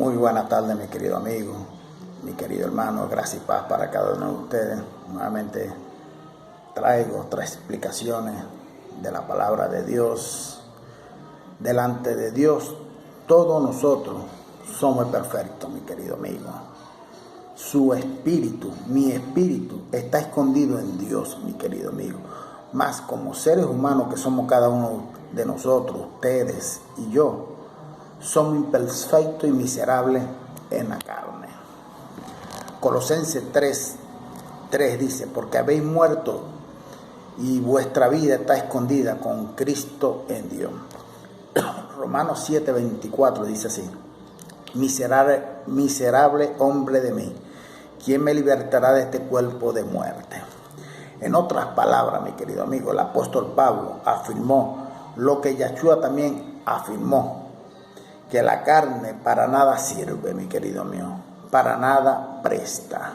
Muy buena tarde, mi querido amigo, mi querido hermano. Gracias y paz para cada uno de ustedes. Nuevamente traigo tres explicaciones de la palabra de Dios. Delante de Dios, todos nosotros somos perfectos, mi querido amigo. Su espíritu, mi espíritu, está escondido en Dios, mi querido amigo. Mas como seres humanos que somos cada uno de nosotros, ustedes y yo, somos imperfectos y miserables en la carne. Colosenses 3 dice, porque habéis muerto y vuestra vida está escondida con Cristo en Dios. Romanos 7:24 dice así, miserable hombre de mí, ¿quién me libertará de este cuerpo de muerte? En otras palabras, mi querido amigo, el apóstol Pablo afirmó lo que Yeshua también afirmó, que la carne para nada sirve, mi querido mío, para nada presta.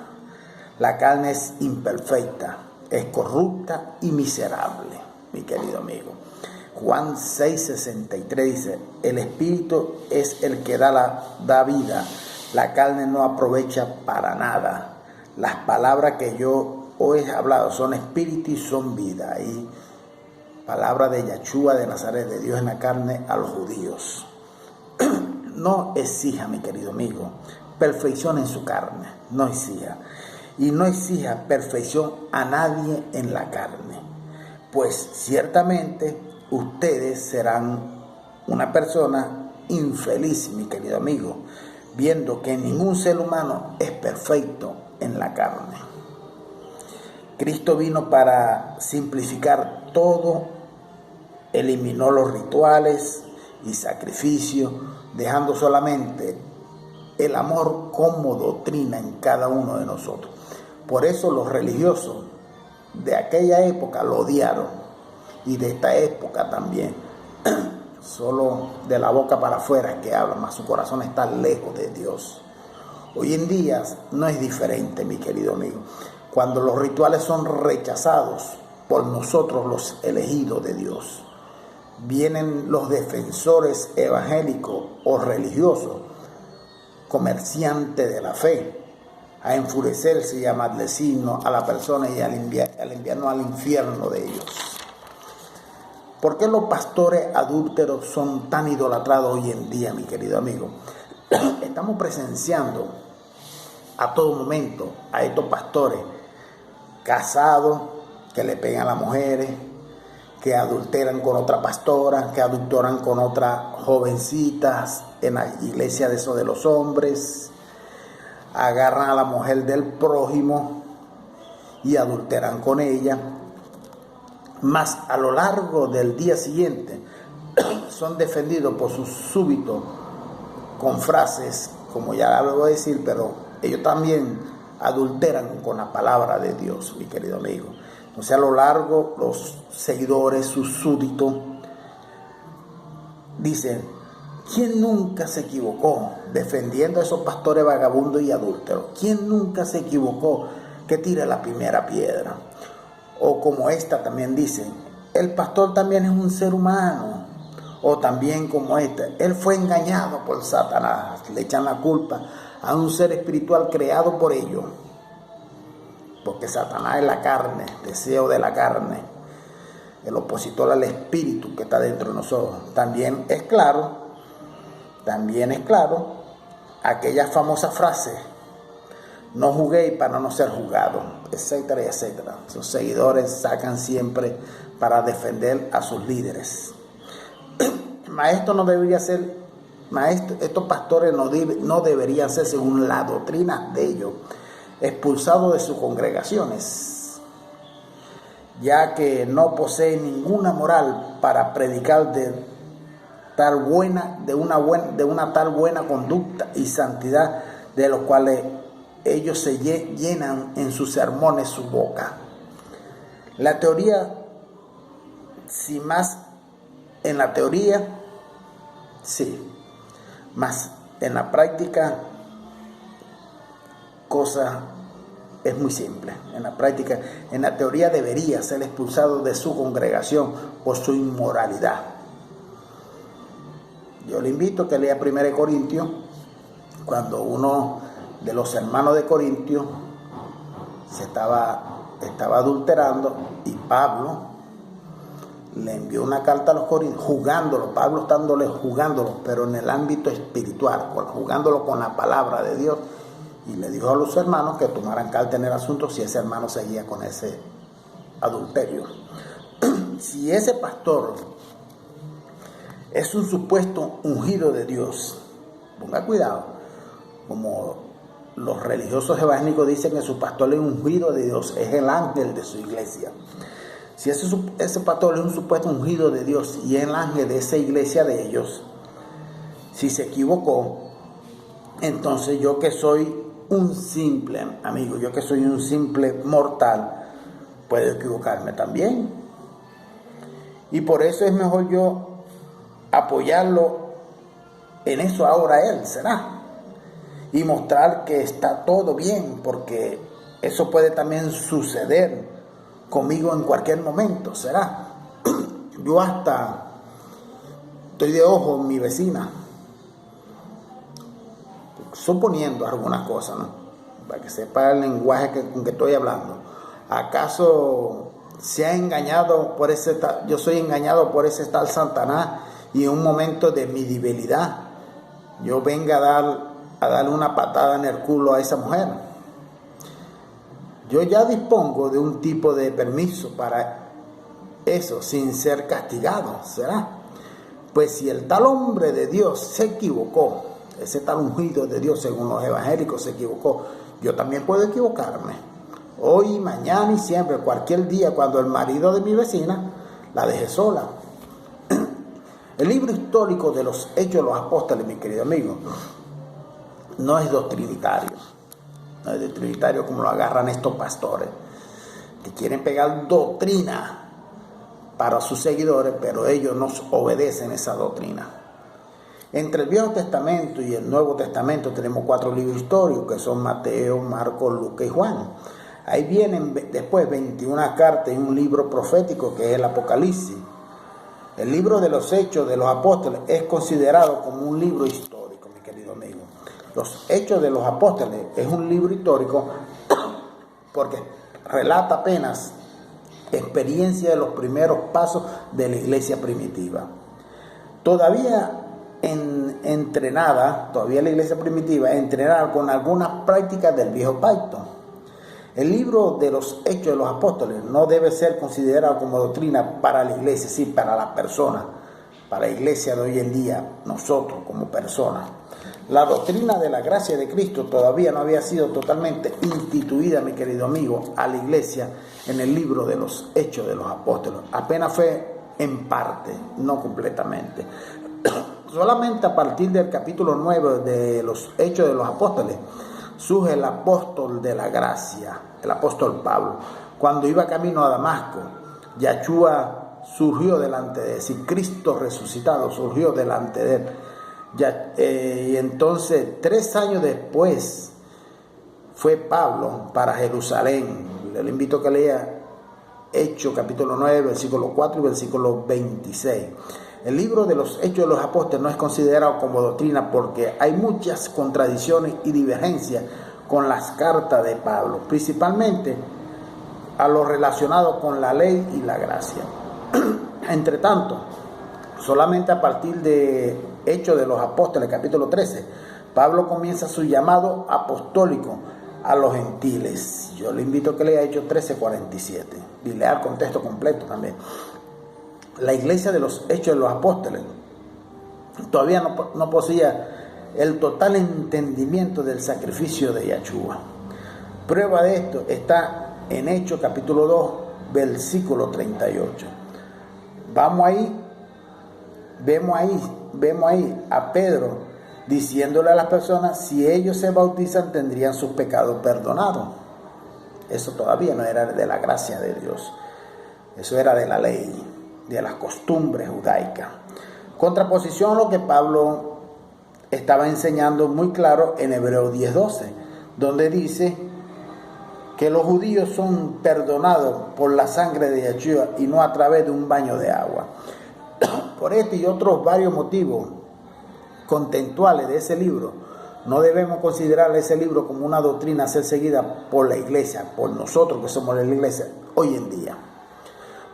La carne es imperfecta, es corrupta y miserable, mi querido amigo. Juan 6:63 dice, el espíritu es el que da vida, la carne no aprovecha para nada. Las palabras que yo hoy he hablado son espíritu y son vida. Y palabra de Yeshua de Nazaret, de Dios en la carne a los judíos. No exija, mi querido amigo, perfección en su carne, no exija. Y no exija perfección a nadie en la carne, pues ciertamente ustedes serán una persona infeliz, mi querido amigo, viendo que ningún ser humano es perfecto en la carne. Cristo vino para simplificar todo, eliminó los rituales y sacrificios, dejando solamente el amor como doctrina en cada uno de nosotros. Por eso los religiosos de aquella época lo odiaron, y de esta época también. Solo de la boca para afuera que hablan, mas su corazón está lejos de Dios. Hoy en día no es diferente, mi querido amigo. Cuando los rituales son rechazados por nosotros, los elegidos de Dios, vienen los defensores evangélicos o religiosos, comerciantes de la fe, a enfurecerse y a maldecirnos a la persona y al enviarnos al infierno de ellos. ¿Por qué los pastores adúlteros son tan idolatrados hoy en día, mi querido amigo? Estamos presenciando a todo momento a estos pastores casados que le pegan a las mujeres, que adulteran con otra pastora, que adulteran con otras jovencitas en la iglesia de los hombres, agarran a la mujer del prójimo y adulteran con ella. Mas a lo largo del día siguiente son defendidos por sus súbditos con frases, como ya lo voy a decir, pero ellos también adulteran con la palabra de Dios, mi querido amigo. Entonces a lo largo los seguidores, sus súbditos, dicen, ¿quién nunca se equivocó defendiendo a esos pastores vagabundos y adúlteros? ¿Quién nunca se equivocó que tire la primera piedra? O como esta también dicen, el pastor también es un ser humano. O también como esta, él fue engañado por Satanás. Le echan la culpa a un ser espiritual creado por ellos. Porque Satanás es la carne, deseo de la carne, el opositor al espíritu que está dentro de nosotros. También es claro aquella famosa frase, no juguéis para no ser juzgados, etcétera, etcétera. Sus seguidores sacan siempre para defender a sus líderes. Maestro no debería ser, estos pastores no deberían ser, según la doctrina de ellos, expulsados de sus congregaciones, ya que no poseen ninguna moral para predicar de una tal buena conducta y santidad, de los cuales ellos se llenan en sus sermones su boca. La teoría, si más en la teoría, sí, más en la práctica, cosa es muy simple. En la práctica, en la teoría debería ser expulsado de su congregación por su inmoralidad. Yo le invito a que lea 1 Corintios cuando uno de los hermanos de Corintio se estaba adulterando y Pablo le envió una carta a los corintios, Pablo jugándolo, pero en el ámbito espiritual, jugándolo con la palabra de Dios, y le dijo a los hermanos que tomaran carta en el asunto si ese hermano seguía con ese adulterio. Si ese pastor es un supuesto ungido de Dios, ponga cuidado, como los religiosos evangélicos dicen que su pastor es ungido de Dios, es el ángel de su iglesia. Si ese pastor es un supuesto ungido de Dios y es el ángel de esa iglesia de ellos, si se equivocó, entonces yo que soy un simple amigo, yo que soy un simple mortal, puedo equivocarme también. Y por eso es mejor yo apoyarlo en eso ahora él, ¿será? Y mostrar que está todo bien, porque eso puede también suceder conmigo en cualquier momento, ¿será? Yo hasta estoy de ojo en mi vecina, suponiendo algunas cosas, ¿no? Para que sepa el lenguaje con que estoy hablando. ¿Acaso se ha engañado yo soy engañado por ese tal Satanás y en un momento de mi debilidad yo venga a darle una patada en el culo a esa mujer? Yo ya dispongo de un tipo de permiso para eso sin ser castigado, ¿será? Pues si el tal hombre de Dios se equivocó, ese tal ungido de Dios según los evangélicos se equivocó, yo también puedo equivocarme. Hoy, mañana y siempre, cualquier día, cuando el marido de mi vecina la deje sola. El libro histórico de los Hechos de los Apóstoles, mi querido amigo, no es doctrinitario. No es doctrinitario como lo agarran estos pastores, que quieren pegar doctrina para sus seguidores, pero ellos no obedecen esa doctrina. Entre el Viejo Testamento y el Nuevo Testamento tenemos 4 libros históricos, que son Mateo, Marcos, Lucas y Juan. Ahí vienen después 21 cartas y un libro profético que es el Apocalipsis. El libro de los Hechos de los Apóstoles es considerado como un libro histórico, mi querido amigo. Los Hechos de los Apóstoles es un libro histórico porque relata apenas experiencia de los primeros pasos de la iglesia primitiva. Todavía la iglesia primitiva entrenada con algunas prácticas del viejo pacto. El libro de los Hechos de los Apóstoles no debe ser considerado como doctrina para la iglesia, sí, para la persona, para la iglesia de hoy en día, nosotros como personas. La doctrina de la gracia de Cristo todavía no había sido totalmente instituida, mi querido amigo, a la iglesia en el libro de los Hechos de los Apóstoles. Apenas fue en parte, no completamente. Solamente a partir del capítulo 9 de los Hechos de los Apóstoles surge el apóstol de la gracia, el apóstol Pablo. Cuando iba camino a Damasco, Yahshua surgió delante de él, si Cristo resucitado surgió delante de él. Y entonces 3 años después fue Pablo para Jerusalén. Le invito a que lea Hechos capítulo 9, versículo 4 y versículo 26. El libro de los Hechos de los Apóstoles no es considerado como doctrina porque hay muchas contradicciones y divergencias con las cartas de Pablo, principalmente a lo relacionado con la ley y la gracia. Entre tanto, solamente a partir de Hechos de los Apóstoles, capítulo 13, Pablo comienza su llamado apostólico a los gentiles. Yo le invito a que lea Hechos 13:47 y lea el contexto completo también. La iglesia de los Hechos de los Apóstoles todavía no poseía el total entendimiento del sacrificio de Yahshua. Prueba de esto está en Hechos capítulo 2, versículo 38. Vemos ahí a Pedro diciéndole a las personas, si ellos se bautizan tendrían sus pecados perdonados. Eso todavía no era de la gracia de Dios, eso era de la ley, de las costumbres judaicas. Contraposición a lo que Pablo estaba enseñando muy claro en Hebreos 10:12, donde dice que los judíos son perdonados por la sangre de Yahshua y no a través de un baño de agua. Por este y otros varios motivos contextuales de ese libro, No debemos considerar ese libro como una doctrina a ser seguida por la iglesia, por nosotros que somos la iglesia hoy en día,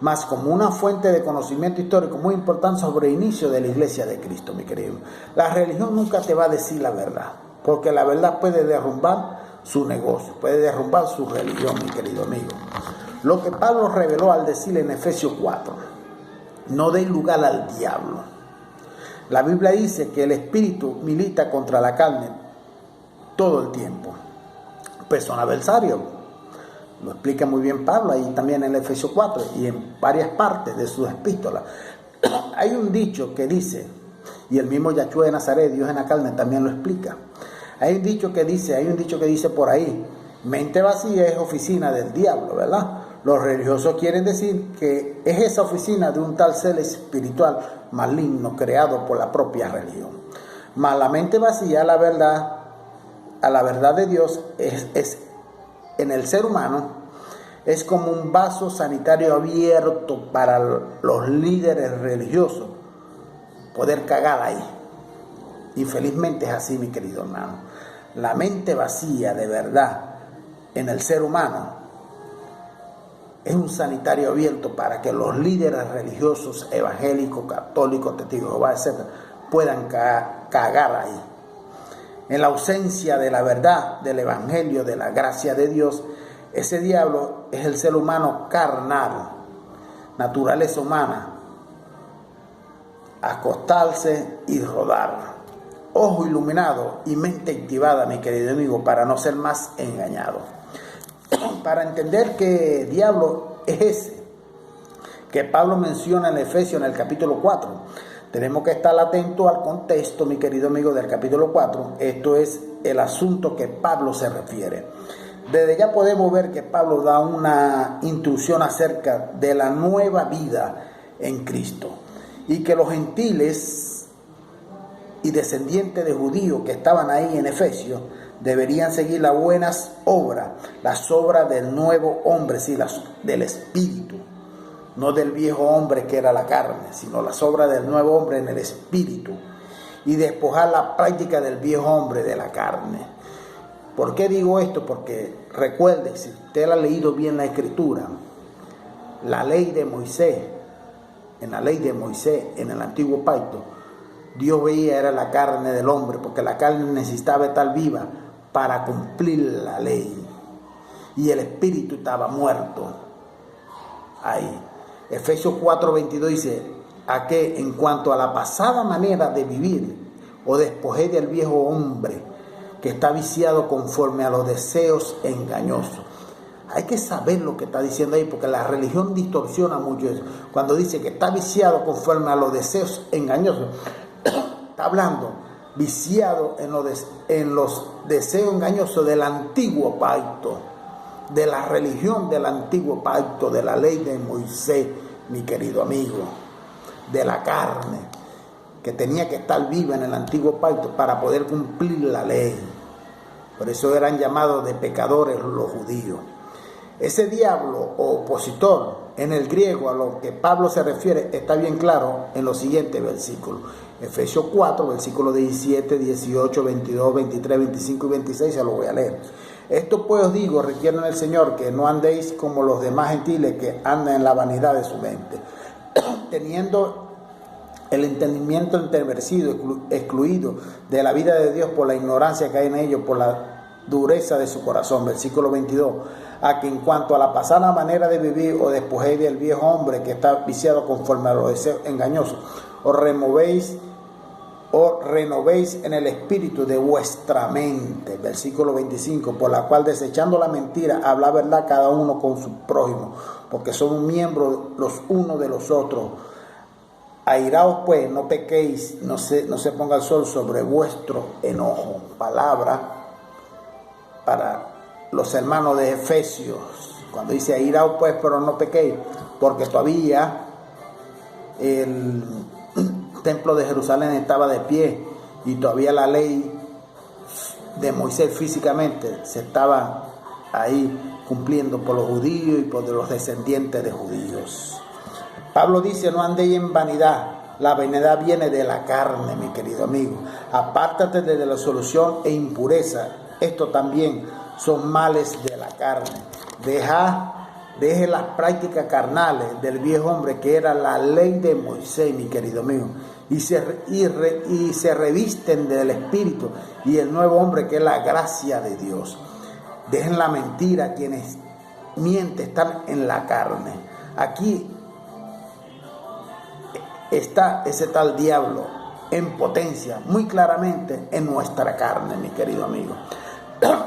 más como una fuente de conocimiento histórico muy importante sobre el inicio de la iglesia de Cristo, mi querido. La religión nunca te va a decir la verdad, porque la verdad puede derrumbar su negocio, puede derrumbar su religión, mi querido amigo. Lo que Pablo reveló al decir en Efesios 4, no dé lugar al diablo. La Biblia dice que el espíritu milita contra la carne todo el tiempo. Pues son adversarios. Lo explica muy bien Pablo ahí también en Efesios 4 y en varias partes de sus epístolas. Hay un dicho que dice, y el mismo Yahshua de Nazaret, Dios en la carne, también lo explica. Hay un dicho que dice por ahí, mente vacía es oficina del diablo, ¿verdad? Los religiosos quieren decir que es esa oficina de un tal ser espiritual maligno creado por la propia religión. Mas la mente vacía a la verdad de Dios es en el ser humano, es como un vaso sanitario abierto para los líderes religiosos poder cagar ahí. Infelizmente es así, mi querido hermano. La mente vacía de verdad en el ser humano es un sanitario abierto para que los líderes religiosos, evangélicos, católicos, testigos de Jehová, etc., puedan cagar ahí. En la ausencia de la verdad, del evangelio, de la gracia de Dios, ese diablo es el ser humano carnal, naturaleza humana, acostarse y rodar. Ojo iluminado y mente activada, mi querido amigo, para no ser más engañado. Para entender que diablo es ese que Pablo menciona en Efesios en el capítulo 4, tenemos que estar atentos al contexto, mi querido amigo, del capítulo 4. Esto es el asunto que Pablo se refiere. Desde ya podemos ver que Pablo da una instrucción acerca de la nueva vida en Cristo y que los gentiles y descendientes de judíos que estaban ahí en Efesios deberían seguir las buenas obras, las obras del nuevo hombre, sí, las del Espíritu, no del viejo hombre que era la carne, sino las obras del nuevo hombre en el Espíritu, y despojar la práctica del viejo hombre de la carne. ¿Por qué digo esto? Porque recuerde, si usted ha leído bien la Escritura, la ley de Moisés, en el antiguo pacto, Dios veía era la carne del hombre, porque la carne necesitaba estar viva para cumplir la ley, y el espíritu estaba muerto ahí. Efesios 4:22 dice, a que en cuanto a la pasada manera de vivir, os despojé del viejo hombre que está viciado conforme a los deseos engañosos. Hay que saber lo que está diciendo ahí, porque la religión distorsiona mucho eso. Cuando dice que está viciado conforme a los deseos engañosos, está hablando viciado en los deseos engañosos del antiguo pacto, de la religión del antiguo pacto, de la ley de Moisés, mi querido amigo, de la carne, que tenía que estar viva en el antiguo pacto para poder cumplir la ley. Por eso eran llamados de pecadores los judíos. Ese diablo o opositor, en el griego a lo que Pablo se refiere, está bien claro en los siguientes versículos. Efesios 4, versículos 17, 18, 22, 23, 25 y 26, se lo voy a leer. Esto pues os digo, requiero en el Señor, que no andéis como los demás gentiles que andan en la vanidad de su mente, teniendo el entendimiento entenebrecido, excluido de la vida de Dios por la ignorancia que hay en ellos, por la dureza de su corazón. Versículo 22, a que en cuanto a la pasada manera de vivir, os despojéis del viejo hombre que está viciado conforme a los deseos engañosos, os renovéis en el espíritu de vuestra mente. Versículo 25, por la cual desechando la mentira, habla verdad cada uno con su prójimo, porque somos miembros los unos de los otros. Airaos pues, no pequéis, no se ponga el sol sobre vuestro enojo. Palabra para los hermanos de Efesios, cuando dice airaos pues, pero no pequéis, porque todavía el templo de Jerusalén estaba de pie y todavía la ley de Moisés físicamente se estaba ahí cumpliendo por los judíos y por los descendientes de judíos. Pablo dice, no andéis en vanidad, La vanidad viene de la carne, mi querido amigo. Apártate de la solución e impureza. Esto también son males de la carne. Deje las prácticas carnales del viejo hombre, que era la ley de Moisés, mi querido amigo, y se revisten del Espíritu y el nuevo hombre, que es la gracia de Dios. Dejen la mentira. Quienes mienten están en la carne. Aquí está ese tal diablo en potencia, muy claramente en nuestra carne, mi querido amigo.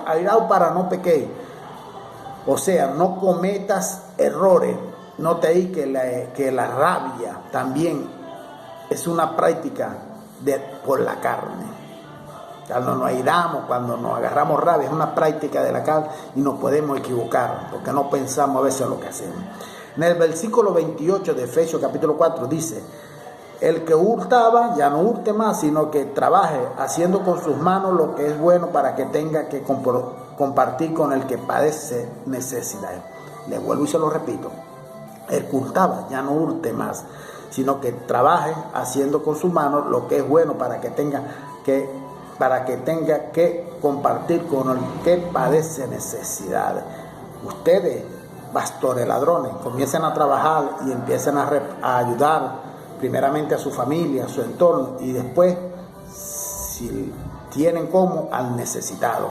Airao para no pequéis. O sea, no cometas errores. Note ahí que la rabia también es una práctica por la carne. Cuando nos airamos, cuando nos agarramos rabia, es una práctica de la carne y nos podemos equivocar porque no pensamos a veces lo que hacemos. En el versículo 28 de Efesios capítulo 4 dice: el que hurtaba ya no hurte más, sino que trabaje haciendo con sus manos lo que es bueno, para que tenga que compartir con el que padece necesidad. Le vuelvo y se lo repito: el que hurtaba ya no hurte más, sino que trabaje haciendo con sus manos lo que es bueno, para que tenga que compartir con el que padece necesidad. Ustedes, pastores ladrones, comiencen a trabajar y empiecen a ayudar primeramente a su familia, a su entorno, y después, si tienen como, al necesitado.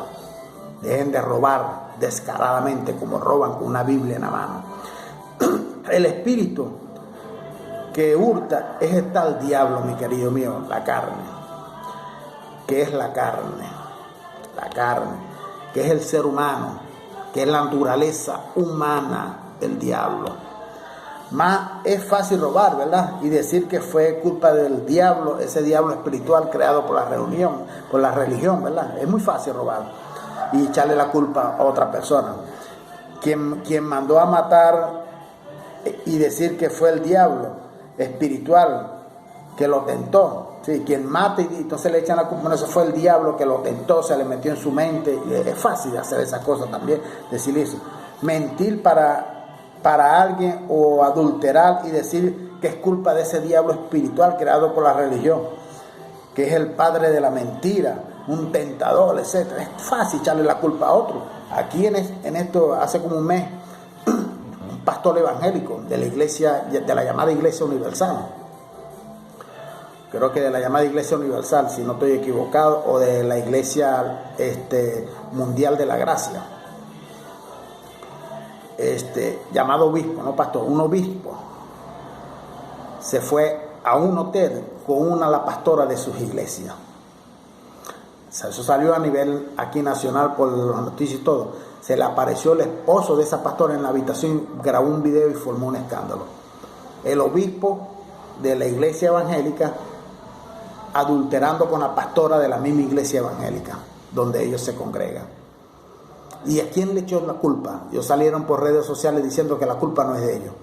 Dejen de robar descaradamente como roban con una Biblia en la mano. El espíritu que hurta es el tal diablo, mi querido mío, la carne. ¿Qué es la carne? La carne, que es el ser humano, que es la naturaleza humana del diablo. Más es fácil robar, ¿verdad? Y decir que fue culpa del diablo, ese diablo espiritual creado por la religión, ¿verdad? Es muy fácil robar y echarle la culpa a otra persona. Quien mandó a matar y decir que fue el diablo espiritual que lo tentó. Sí, quien mata y entonces le echan la culpa, bueno, eso fue el diablo que lo tentó, se le metió en su mente. Es fácil hacer esas cosas también, decir eso. Mentir para alguien, o adulterar y decir que es culpa de ese diablo espiritual creado por la religión, que es el padre de la mentira, un tentador, etc. Es fácil echarle la culpa a otro. Aquí en esto, hace como un mes, un pastor evangélico de la iglesia, de la llamada Iglesia Universal, creo que de la llamada Iglesia Universal, si no estoy equivocado, o de la Iglesia Mundial de la Gracia, llamado obispo, no pastor, un obispo, se fue a un hotel con la pastora de sus iglesias. O sea, eso salió a nivel aquí nacional por las noticias y todo. Se le apareció el esposo de esa pastora en la habitación, grabó un video y formó un escándalo. El obispo de la iglesia evangélica adulterando con la pastora de la misma iglesia evangélica donde ellos se congregan. ¿Y a quién le echó la culpa? Ellos salieron por redes sociales diciendo que la culpa no es de ellos,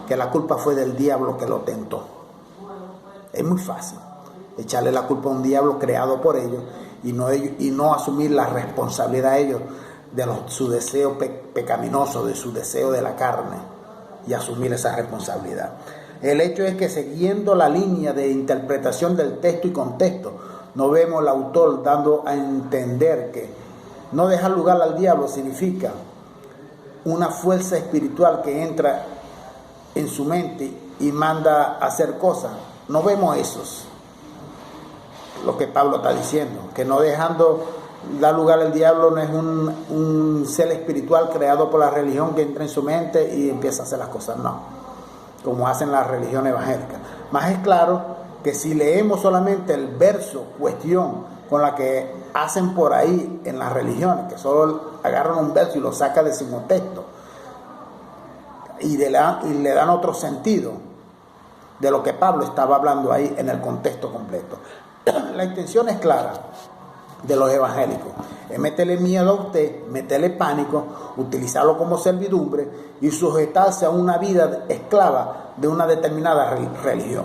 que la culpa fue del diablo que lo tentó. Es muy fácil echarle la culpa a un diablo creado por ellos y no asumir la responsabilidad a ellos de su deseo pecaminoso, de su deseo de la carne, y asumir esa responsabilidad. El hecho es que, siguiendo la línea de interpretación del texto y contexto, no vemos al autor dando a entender que no dejar lugar al diablo significa una fuerza espiritual que entra en su mente y manda a hacer cosas. No vemos esos. Lo que Pablo está diciendo, que no dejando dar lugar al diablo no es un ser espiritual creado por la religión que entra en su mente y empieza a hacer las cosas, no, como hacen las religiones evangélicas. Más es claro que si leemos solamente el verso cuestión con la que hacen por ahí en las religiones, que solo agarran un verso y lo sacan de su contexto y le dan otro sentido de lo que Pablo estaba hablando ahí en el contexto completo. La intención es clara de los evangélicos, es meterle miedo a usted, meterle pánico, utilizarlo como servidumbre y sujetarse a una vida esclava de una determinada religión.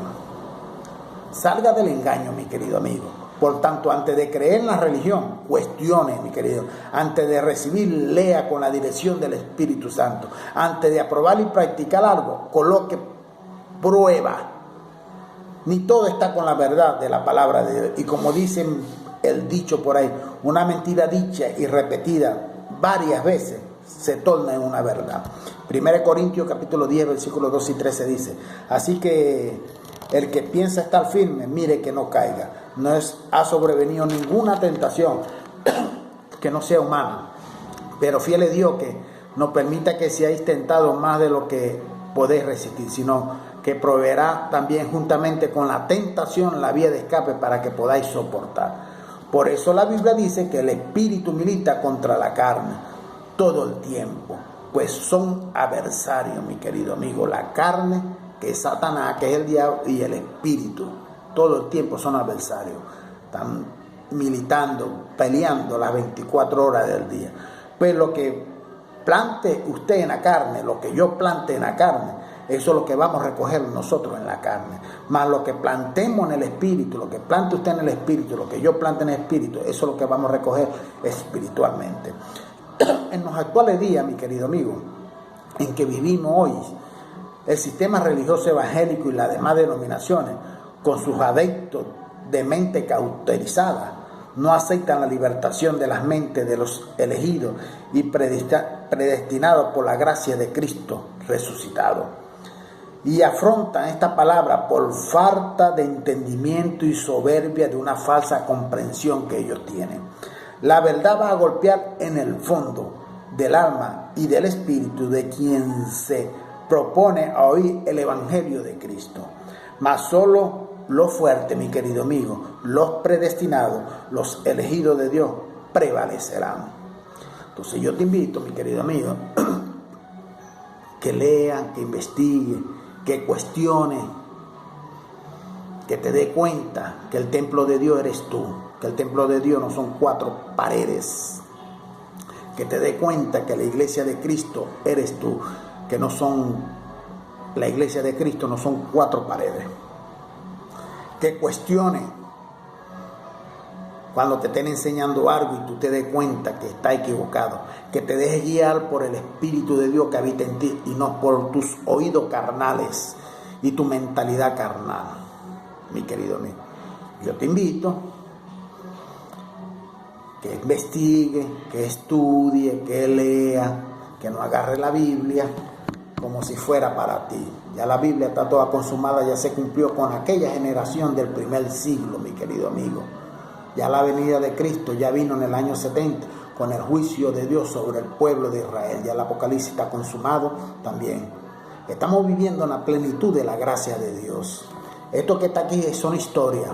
Salga del engaño, mi querido amigo. Por tanto, antes de creer en la religión, cuestione, mi querido. Antes de recibir, lea con la dirección del Espíritu Santo. Antes de aprobar y practicar algo, coloque prueba ni todo está con la verdad de la palabra de Dios. Y como dicen el dicho por ahí, una mentira dicha y repetida varias veces se torna en una verdad. 1 Corintios capítulo 10, versículos 2 y 13 dice: así que el que piensa estar firme, mire que no caiga. No ha sobrevenido ninguna tentación que no sea humana, pero fiel es Dios que no permita que seáis tentados más de lo que podéis resistir, sino que proveerá también juntamente con la tentación la vía de escape para que podáis soportar. Por eso la Biblia dice que el espíritu milita contra la carne todo el tiempo, pues son adversarios, mi querido amigo. La carne, que es Satanás, que es el diablo, y el espíritu, todo el tiempo son adversarios. Están militando, peleando las 24 horas del día. Pues lo que plante usted en la carne, lo que yo plante en la carne, eso es lo que vamos a recoger nosotros en la carne. Más lo que plantemos en el espíritu, lo que plante usted en el espíritu, lo que yo plante en el espíritu, eso es lo que vamos a recoger espiritualmente. En los actuales días, mi querido amigo, en que vivimos hoy, el sistema religioso evangélico y las demás denominaciones, con sus adeptos de mente cauterizada, no aceptan la libertación de las mentes de los elegidos y predestinados por la gracia de Cristo resucitado. Y afrontan esta palabra por falta de entendimiento y soberbia de una falsa comprensión que ellos tienen. La verdad va a golpear en el fondo del alma y del espíritu de quien se propone a oír el evangelio de Cristo. Mas solo los fuertes, mi querido amigo, los predestinados, los elegidos de Dios, prevalecerán. Entonces yo te invito, mi querido amigo, que lean, que investiguen, que cuestione, que te dé cuenta que el templo de Dios eres tú, que el templo de Dios no son 4 paredes, que te dé cuenta que la iglesia de Cristo eres tú, que no son, la iglesia de Cristo no son 4 paredes, que cuestione cuando te estén enseñando algo y tú te des cuenta que está equivocado, que te dejes guiar por el Espíritu de Dios que habita en ti y no por tus oídos carnales y tu mentalidad carnal, mi querido amigo. Yo te invito que investigue, que estudie, que lea, que no agarre la Biblia como si fuera para ti. Ya la Biblia está toda consumada, ya se cumplió con aquella generación del primer siglo, mi querido amigo. Ya la venida de Cristo ya vino en el año 70 con el juicio de Dios sobre el pueblo de Israel. Ya el Apocalipsis está consumado también. Estamos viviendo en la plenitud de la gracia de Dios. Esto que está aquí son historias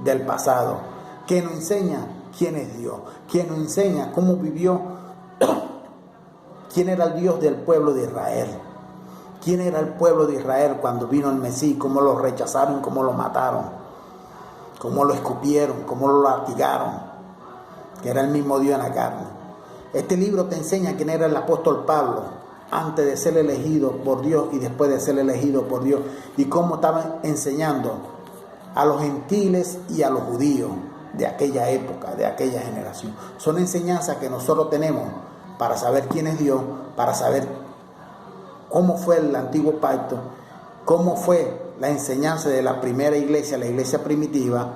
del pasado que nos enseña quién es Dios, que nos enseña cómo vivió, quién era el Dios del pueblo de Israel. ¿Quién era el pueblo de Israel cuando vino el Mesías? ¿Cómo lo rechazaron? ¿Cómo lo mataron? ¿Cómo lo escupieron? ¿Cómo lo latigaron? Que era el mismo Dios en la carne. Este libro te enseña quién era el apóstol Pablo antes de ser elegido por Dios y después de ser elegido por Dios, y cómo estaban enseñando a los gentiles y a los judíos de aquella época, de aquella generación. Son enseñanzas que nosotros tenemos para saber quién es Dios, para saber cómo fue el antiguo pacto, cómo fue la enseñanza de la primera iglesia, la iglesia primitiva,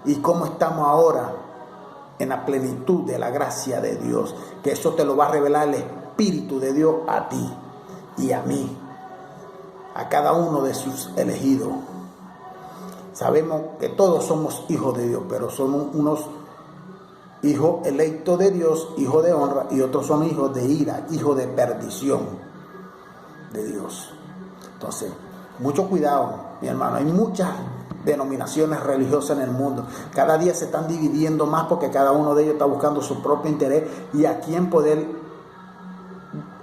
y cómo estamos ahora en la plenitud de la gracia de Dios, que eso te lo va a revelar el Espíritu de Dios a ti y a mí, a cada uno de sus elegidos. Sabemos que todos somos hijos de Dios, pero somos unos hijos electos de Dios, hijos de honra, y otros son hijos de ira, hijos de perdición de Dios. Entonces, mucho cuidado, mi hermano. Hay muchas denominaciones religiosas en el mundo. Cada día se están dividiendo más porque cada uno de ellos está buscando su propio interés y a quién poder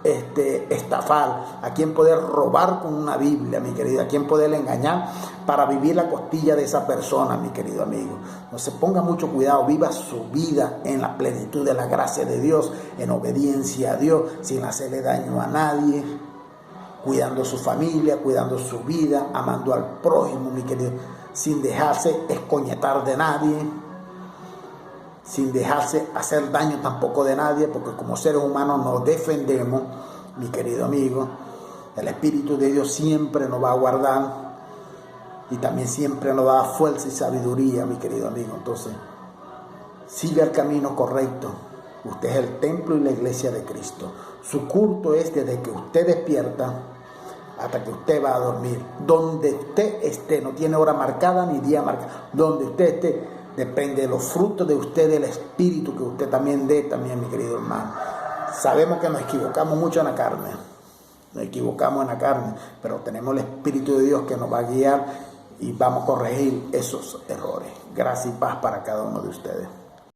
estafar, a quién poder robar con una Biblia, mi querido, a quién poder engañar para vivir la costilla de esa persona, mi querido amigo. Entonces ponga mucho cuidado, viva su vida en la plenitud de la gracia de Dios, en obediencia a Dios, sin hacerle daño a nadie, cuidando su familia, cuidando su vida, amando al prójimo, mi querido, sin dejarse escoñetar de nadie, sin dejarse hacer daño tampoco de nadie, porque como seres humanos nos defendemos, mi querido amigo. El Espíritu de Dios siempre nos va a guardar y también siempre nos da fuerza y sabiduría, mi querido amigo. Entonces, siga el camino correcto. Usted es el templo y la iglesia de Cristo. Su culto es desde que usted despierta hasta que usted va a dormir. Donde usted esté, no tiene hora marcada ni día marcado. Donde usted esté, depende de los frutos de usted, del espíritu que usted también dé, también, mi querido hermano. Sabemos que nos equivocamos mucho en la carne. Nos equivocamos en la carne, pero tenemos el Espíritu de Dios que nos va a guiar y vamos a corregir esos errores. Gracias y paz para cada uno de ustedes.